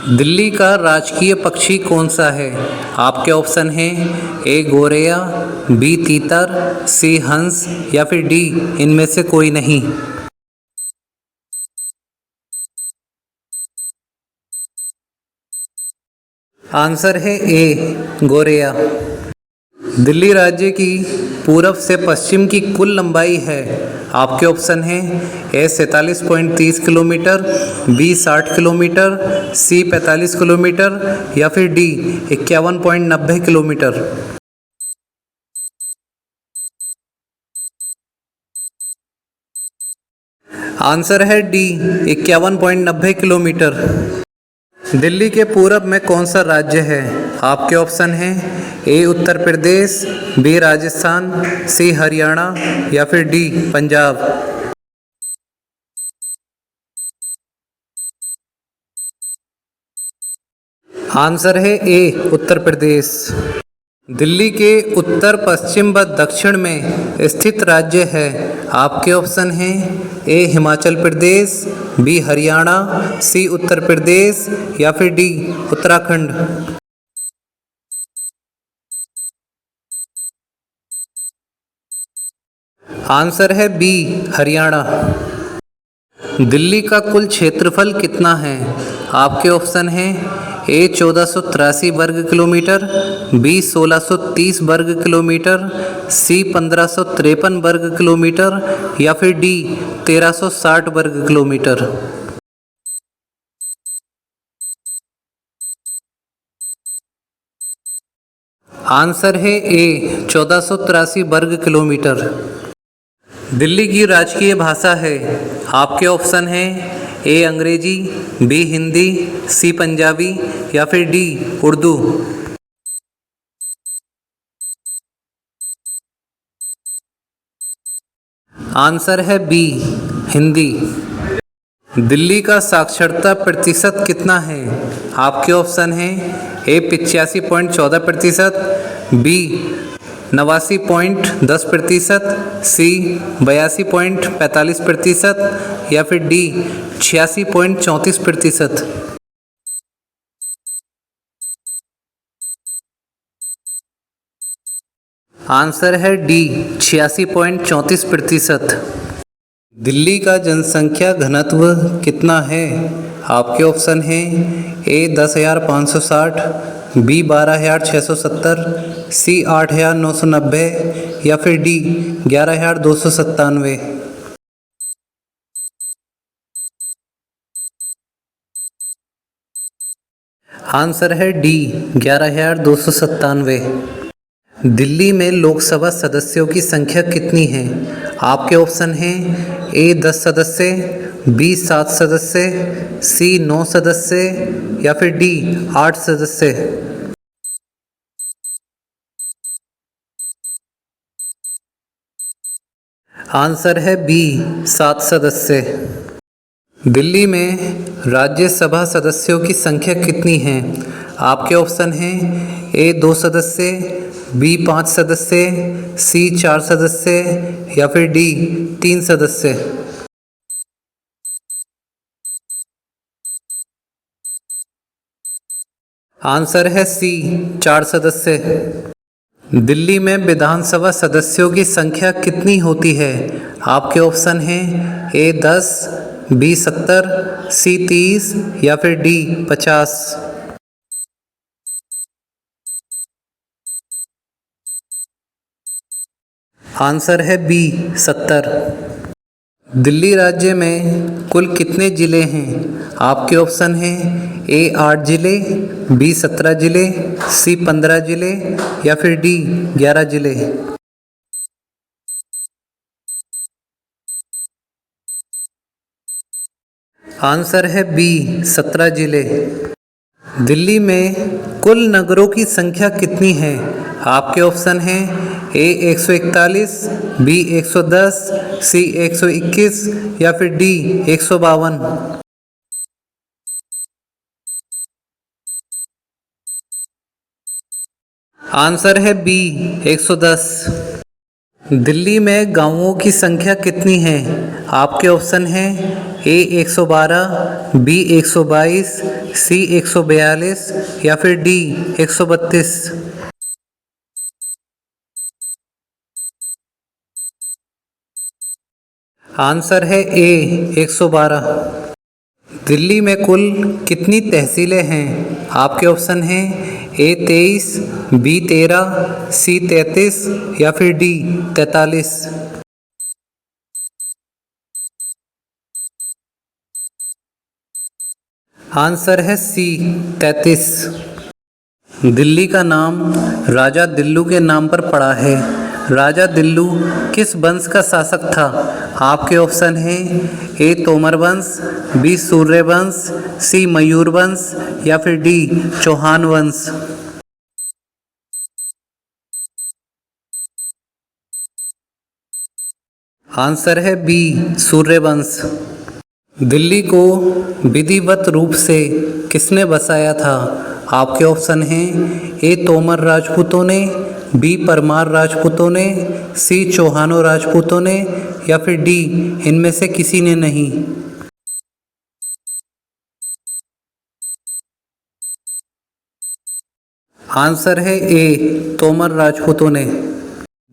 दिल्ली का राजकीय पक्षी कौन सा है? आपके ऑप्शन हैं ए गोरैया, बी तीतर, सी हंस या फिर डी इनमें से कोई नहीं। आंसर है ए गोरैया। दिल्ली राज्य की पूरब से पश्चिम की कुल लंबाई है। आपके ऑप्शन हैं ए 47.30 किलोमीटर, बी 60 किलोमीटर, सी 45 किलोमीटर या फिर डी 51.90 किलोमीटर। आंसर है डी 51.90 किलोमीटर। दिल्ली के पूरब में कौन सा राज्य है? आपके ऑप्शन हैं ए उत्तर प्रदेश, बी राजस्थान, सी हरियाणा या फिर डी पंजाब। आंसर है ए उत्तर प्रदेश। दिल्ली के उत्तर पश्चिम व दक्षिण में स्थित राज्य है। आपके ऑप्शन हैं ए हिमाचल प्रदेश, बी हरियाणा, सी उत्तर प्रदेश या फिर डी उत्तराखंड। आंसर है बी हरियाणा। दिल्ली का कुल क्षेत्रफल कितना है? आपके ऑप्शन हैं ए 1483 वर्ग किलोमीटर, बी 1630 वर्ग किलोमीटर, सी 1553 वर्ग किलोमीटर या फिर डी 1360 वर्ग किलोमीटर। आंसर है ए 1483 वर्ग किलोमीटर। दिल्ली की राजकीय भाषा है। आपके ऑप्शन हैं ए अंग्रेजी, बी हिंदी, सी पंजाबी या फिर डी उर्दू। आंसर है बी हिंदी। दिल्ली का साक्षरता प्रतिशत कितना है? आपके ऑप्शन हैं ए 85.14%, बी 89.10%, सी 82.45% या फिर डी 86.34%। आंसर है डी 86.34%। दिल्ली का जनसंख्या घनत्व कितना है? आपके ऑप्शन हैं ए 10,560, बी 12,670, सी 8,990 या फिर डी 11,297। आंसर है डी 11,297। दिल्ली में लोकसभा सदस्यों की संख्या कितनी है? आपके ऑप्शन हैं ए 10 सदस्य, बी 7 सदस्य, सी 9 सदस्य या फिर डी 8 सदस्य। आंसर है बी 7 सदस्य। दिल्ली में राज्यसभा सदस्यों की संख्या कितनी है? आपके ऑप्शन हैं ए 2 सदस्य, बी 5 सदस्य, सी 4 सदस्य या फिर डी 3 सदस्य। आंसर है सी 4 सदस्य। दिल्ली में विधानसभा सदस्यों की संख्या कितनी होती है? आपके ऑप्शन हैं ए 10, बी 70, सी 30 या फिर डी 50। आंसर है बी 70। दिल्ली राज्य में कुल कितने ज़िले हैं? आपके ऑप्शन हैं ए 8 ज़िले, बी 17 ज़िले, सी 15 ज़िले या फिर डी 11 ज़िले। आंसर है बी 17 ज़िले। दिल्ली में कुल नगरों की संख्या कितनी है? आपके ऑप्शन हैं ए 141, बी 110, सी 121 या फिर डी 152। आंसर है बी 110। दिल्ली में गांवों की संख्या कितनी है? आपके ऑप्शन हैं ए 112, बी 122, सी 142 या फिर डी 132। आंसर है ए 112। दिल्ली में कुल कितनी तहसीलें हैं? आपके ऑप्शन हैं ए 23, बी 13, सी 33 या फिर डी 43। आंसर है सी 33। दिल्ली का नाम राजा दिल्लू के नाम पर पड़ा है। राजा दिल्लू किस वंश का शासक था? आपके ऑप्शन हैं ए तोमर वंश, बी सूर्य वंश, सी मयूर वंश या फिर डी चौहान वंश। आंसर है बी सूर्य वंश। दिल्ली को विधिवत रूप से किसने बसाया था? आपके ऑप्शन हैं ए तोमर राजपूतों ने, बी परमार राजपूतों ने, सी चौहानों राजपूतों ने या फिर डी इनमें से किसी ने नहीं। आंसर है ए तोमर राजपूतों ने।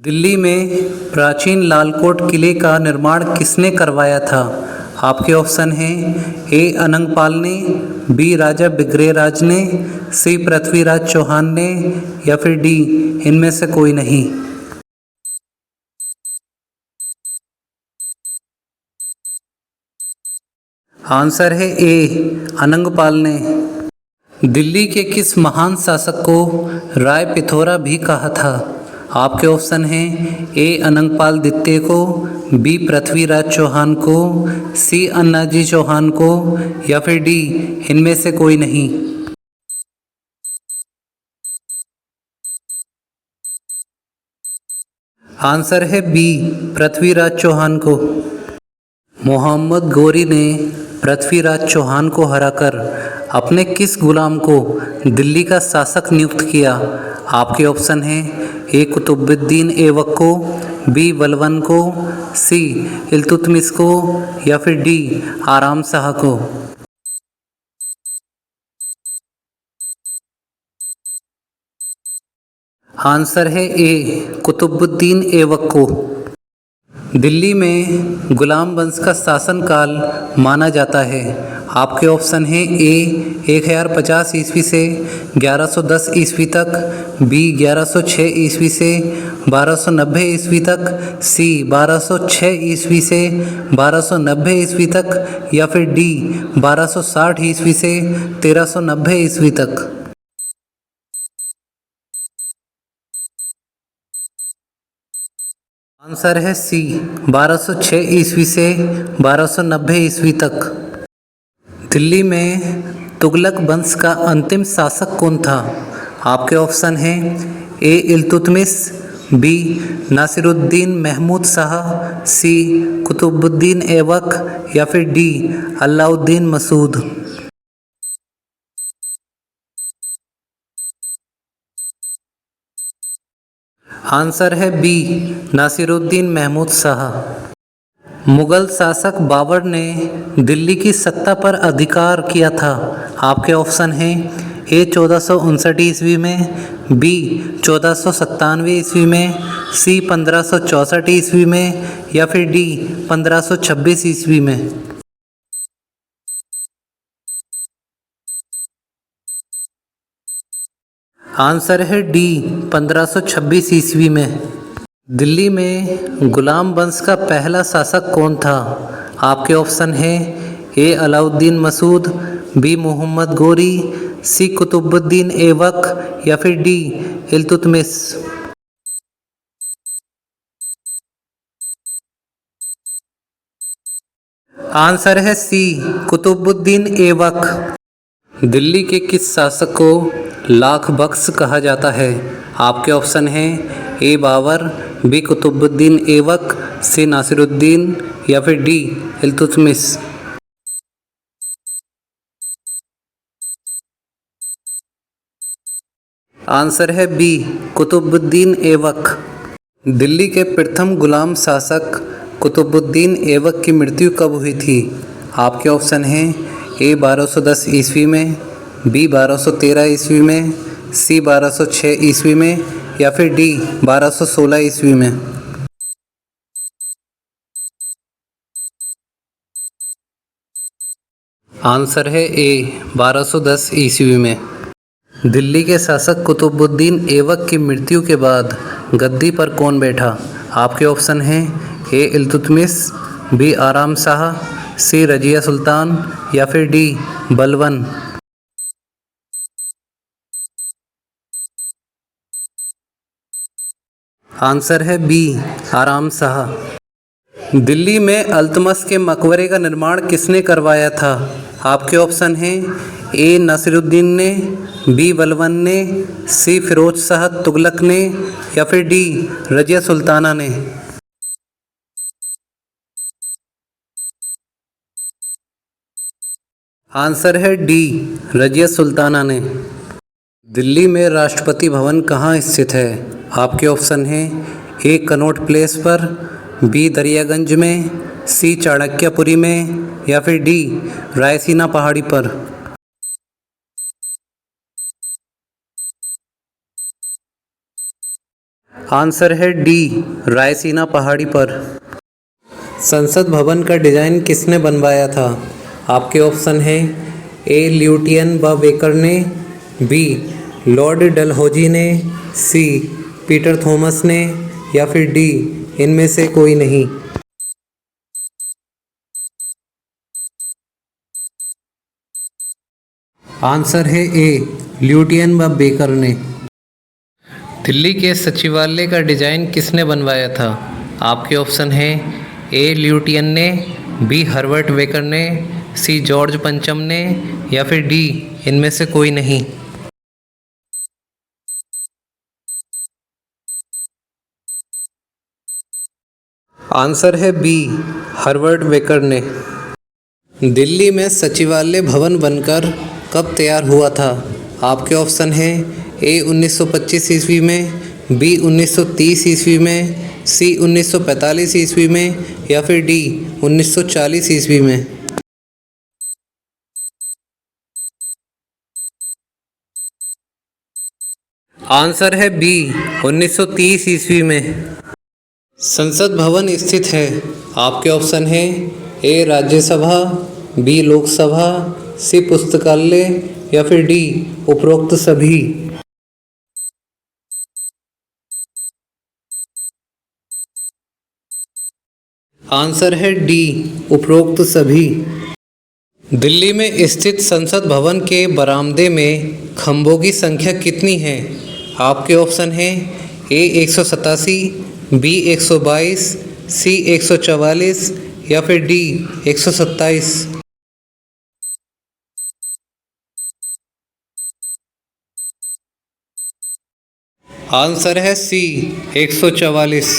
दिल्ली में प्राचीन लालकोट किले का निर्माण किसने करवाया था? आपके ऑप्शन हैं ए अनंगपाल ने, बी राजा बिग्रेराज ने, सी पृथ्वीराज चौहान ने या फिर डी इनमें से कोई नहीं। आंसर है ए अनंगपाल ने। दिल्ली के किस महान शासक को राय पिथौरा भी कहा था? आपके ऑप्शन हैं ए अनंगपाल द्वितीय को, बी पृथ्वीराज चौहान को, सी अन्नाजी चौहान को या फिर डी इनमें से कोई नहीं। आंसर है बी पृथ्वीराज चौहान को। मोहम्मद गोरी ने पृथ्वीराज चौहान को हराकर अपने किस गुलाम को दिल्ली का शासक नियुक्त किया? आपके ऑप्शन हैं ए कुतुबुद्दीन ऐबक को, बी बलबन को, सी इल्तुतमिश को या फिर डी आराम शाह को। आंसर है ए कुतुबुद्दीन ऐबक को। दिल्ली में गुलाम वंश का शासनकाल माना जाता है। आपके ऑप्शन हैं ए 1050 ईस्वी से 1110 ईस्वी तक, बी 1106 ईस्वी से 1290 ईस्वी तक, सी 1206 ईस्वी से 1290 ईस्वी तक या फिर डी 1260 ईस्वी से 1390 ईस्वी तक। आंसर है सी 1206 ईस्वी से 1290 ईस्वी तक। दिल्ली में तुगलक वंश का अंतिम शासक कौन था? आपके ऑप्शन हैं ए इल्तुतमिश, बी नासिरुद्दीन महमूद शाह, सी कुतुबुद्दीन ऐबक या फिर डी अलाउद्दीन मसूद। आंसर है बी नासिरुद्दीन महमूद शाह। मुगल शासक बाबर ने दिल्ली की सत्ता पर अधिकार किया था। आपके ऑप्शन हैं ए 1459 ईस्वी में, बी 1497 ईस्वी में, सी 1564 ईस्वी में या फिर डी 1526 ईस्वी में। आंसर है डी 1526 ईस्वी में। दिल्ली में गुलाम वंश का पहला शासक कौन था? आपके ऑप्शन हैं ए अलाउद्दीन मसूद, बी मोहम्मद गोरी, सी कुतुबुद्दीन ऐबक या फिर डी इल्तुतमिश। आंसर है सी कुतुबुद्दीन ऐबक। दिल्ली के किस शासक को लाख बख्श कहा जाता है? आपके ऑप्शन हैं ए बाबर, बी कुतुबुद्दीन ऐबक, सी नासिरुद्दीन या फिर डी इल्तुतमिश। आंसर है बी कुतुबुद्दीन ऐबक। दिल्ली के प्रथम गुलाम शासक कुतुबुद्दीन ऐबक की मृत्यु कब हुई थी? आपके ऑप्शन हैं ए 1210 ईस्वी में, बी 1213 ईस्वी में, सी 1206 ईस्वी में या फिर डी 1216 ईस्वी में। आंसर है ए 1210 ईस्वी में। दिल्ली के शासक कुतुबुद्दीन ऐबक की मृत्यु के बाद गद्दी पर कौन बैठा? आपके ऑप्शन हैं ए इल्तुतमिश, बी आराम शाह, सी रजिया सुल्तान या फिर डी बलबन। आंसर है बी आराम शाह। दिल्ली में अल्तमश के मकबरे का निर्माण किसने करवाया था? आपके ऑप्शन हैं ए नसीरुद्दीन ने, बी बलबन ने, सी फिरोज शाह तुगलक ने या फिर डी रजिया सुल्ताना ने। आंसर है डी रजिया सुल्ताना ने। दिल्ली में राष्ट्रपति भवन कहाँ स्थित है? आपके ऑप्शन हैं ए कनॉट प्लेस पर, बी दरियागंज में, सी चाणक्यपुरी में या फिर डी रायसीना पहाड़ी पर। आंसर है डी रायसीना पहाड़ी पर। संसद भवन का डिज़ाइन किसने बनवाया था? आपके ऑप्शन हैं ए ल्यूटियन व बेकर ने, बी लॉर्ड डलहौजी ने, सी पीटर थॉमस ने या फिर डी इनमें से कोई नहीं। आंसर है ए ल्यूटियन व बेकर ने। दिल्ली के सचिवालय का डिज़ाइन किसने बनवाया था? आपके ऑप्शन हैं ए ल्यूटियन ने, बी हर्बर्ट बेकर ने, सी जॉर्ज पंचम ने या फिर डी इनमें से कोई नहीं। आंसर है बी हर्बर्ट बेकर ने। दिल्ली में सचिवालय भवन बनकर कब तैयार हुआ था? आपके ऑप्शन हैं ए 1925 ईस्वी में, बी 1930 ईस्वी में, सी 1945 ईस्वी में या फिर डी 1940 ईस्वी में। आंसर है बी 1930 ईस्वी में। संसद भवन स्थित है। आपके ऑप्शन हैं ए राज्यसभा, बी लोकसभा, सी पुस्तकालय या फिर डी उपरोक्त सभी। आंसर है डी उपरोक्त सभी। दिल्ली में स्थित संसद भवन के बरामदे में खंभों की संख्या कितनी है? आपके ऑप्शन हैं ए 187, बी 122, सी 144 या फिर डी 127। आंसर है सी 144।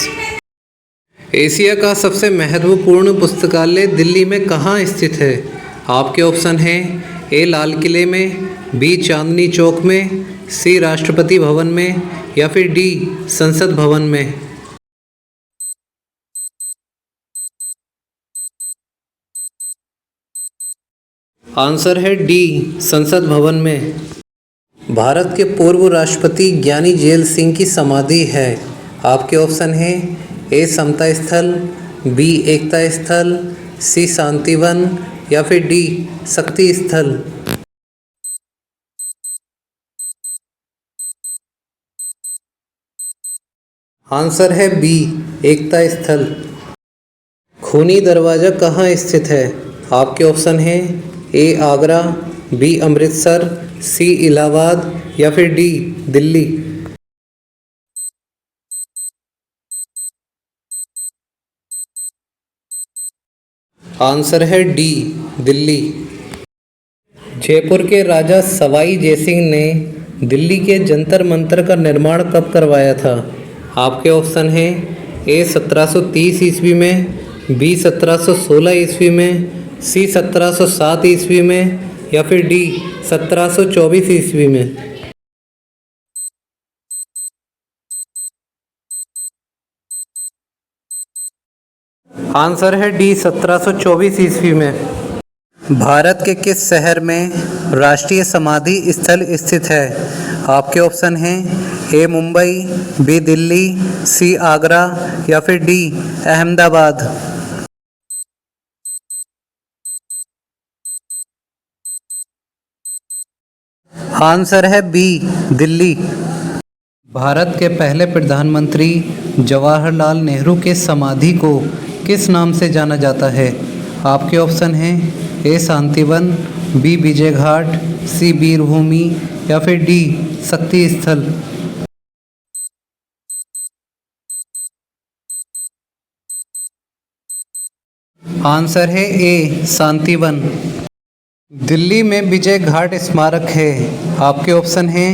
एशिया का सबसे महत्वपूर्ण पुस्तकालय दिल्ली में कहाँ स्थित है? आपके ऑप्शन हैं ए लाल किले में, बी चांदनी चौक में, सी राष्ट्रपति भवन में या फिर डी संसद भवन में। आंसर है डी संसद भवन में। भारत के पूर्व राष्ट्रपति ज्ञानी जेल सिंह की समाधि है। आपके ऑप्शन हैं ए समता स्थल, बी एकता स्थल, सी शांतिवन या फिर डी शक्ति स्थल। आंसर है बी एकता स्थल। खूनी दरवाज़ा कहाँ स्थित है? आपके ऑप्शन हैं ए आगरा, बी अमृतसर, सी इलाहाबाद या फिर डी दिल्ली। आंसर है डी दिल्ली। जयपुर के राजा सवाई जयसिंह ने दिल्ली के जंतर मंतर का निर्माण कब करवाया था? आपके ऑप्शन हैं ए 1730 ईस्वी में, बी 1716 ईस्वी में, सी 1707 ईस्वी में या फिर डी 1724 ईस्वी में। आंसर है डी 1724 ईस्वी में। भारत के किस शहर में राष्ट्रीय समाधि स्थल स्थित है? आपके ऑप्शन हैं ए मुंबई, बी दिल्ली, सी आगरा या फिर डी अहमदाबाद। आंसर है बी दिल्ली। भारत के पहले प्रधानमंत्री जवाहरलाल नेहरू के समाधि को किस नाम से जाना जाता है? आपके ऑप्शन हैं ए शांतिवन, बी विजय घाट, सी वीर भूमि या फिर डी शक्ति स्थल। आंसर है ए शांतिवन। दिल्ली में विजय घाट स्मारक है। आपके ऑप्शन हैं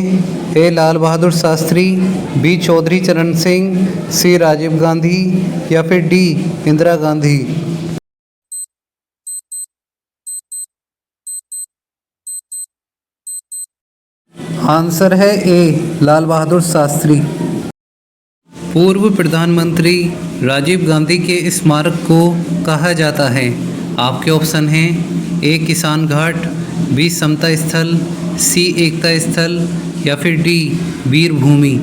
ए लाल बहादुर शास्त्री, बी चौधरी चरण सिंह, सी राजीव गांधी या फिर डी इंदिरा गांधी। आंसर है ए लाल बहादुर शास्त्री। पूर्व प्रधानमंत्री राजीव गांधी के स्मारक को कहा जाता है। आपके ऑप्शन हैं ए किसान घाट, बी समता स्थल, सी एकता स्थल या फिर डी वीर भूमि।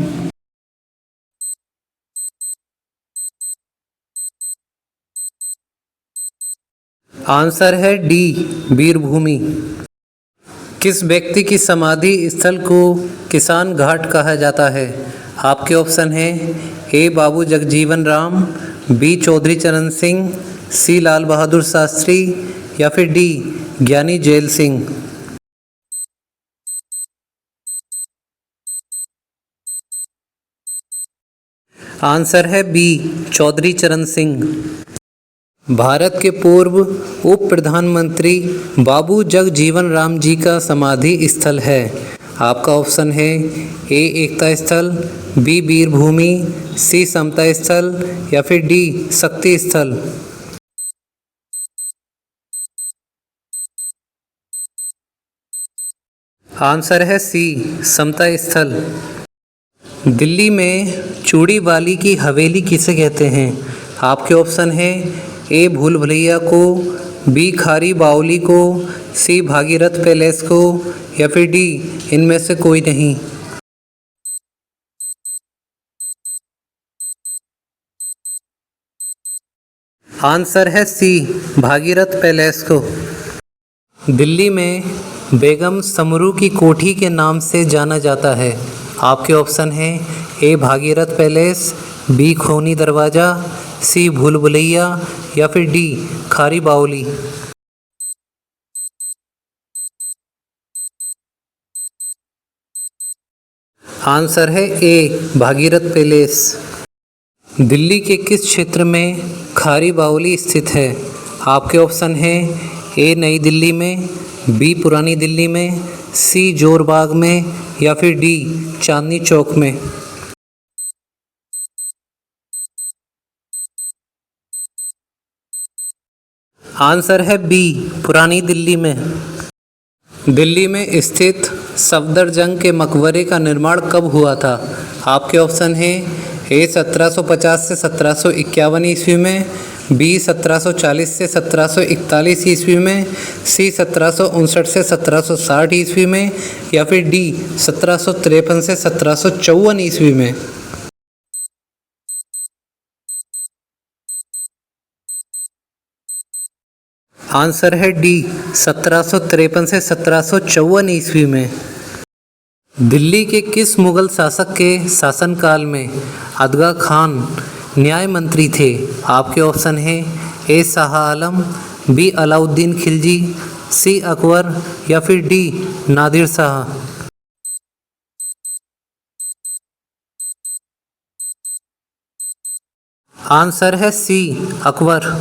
आंसर है डी वीर भूमि। किस व्यक्ति की समाधि स्थल को किसान घाट कहा जाता है? आपके ऑप्शन हैं ए बाबू जगजीवन राम, बी चौधरी चरण सिंह, सी लाल बहादुर शास्त्री या फिर डी ज्ञानी जैल सिंह। आंसर है बी चौधरी चरण सिंह। भारत के पूर्व उप प्रधानमंत्री बाबू जगजीवन राम जी का समाधि स्थल है। आपका ऑप्शन है ए एकता स्थल, बी वीर भूमि, सी समता स्थल या फिर डी शक्ति स्थल। आंसर है सी समता स्थल। दिल्ली में चूड़ी वाली की हवेली किसे कहते हैं? आपके ऑप्शन हैं ए भूल भुलैया को, बी खारी बावली को, सी भागीरथ पैलेस को या फिर डी इनमें से कोई नहीं। आंसर है सी भागीरथ पैलेस को। दिल्ली में बेगम समरू की कोठी के नाम से जाना जाता है। आपके ऑप्शन हैं ए भागीरथ पैलेस, बी खोनी दरवाज़ा, सी भूल भुलैया या फिर डी खारी बावली। आंसर है ए भागीरथ पैलेस। दिल्ली के किस क्षेत्र में खारी बावली स्थित है? आपके ऑप्शन हैं ए नई दिल्ली में, बी पुरानी दिल्ली में, सी जोरबाग में या फिर डी चांदनी चौक में। आंसर है बी पुरानी दिल्ली में। दिल्ली में स्थित सफदरजंग के मकबरे का निर्माण कब हुआ था? आपके ऑप्शन हैं ए 1750 से 1751 ईस्वी में, बी 1740 से 1741 ईस्वी में, सी 1759 से 1760 ईस्वी में या फिर डी 1753 से 1754 ईस्वी में। आंसर है डी 1753 से 1754 ईस्वी में। दिल्ली के किस मुगल शासक के शासनकाल में आगा खान न्याय मंत्री थे? आपके ऑप्शन हैं ए शाह आलम, बी अलाउद्दीन खिलजी, सी अकबर या फिर डी नादिर शाह। आंसर है सी अकबर।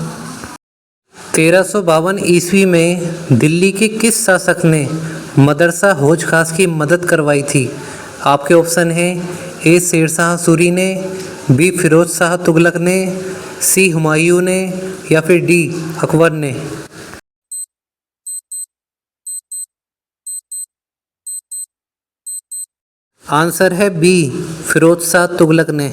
1352 ईस्वी में दिल्ली के किस शासक ने मदरसा हौज खास की मदद करवाई थी? आपके ऑप्शन हैं ए शेरशाह सूरी ने, बी फिरोज शाह तुगलक ने, सी हुमायूं ने या फिर डी अकबर ने। आंसर है बी फिरोज शाह तुगलक ने।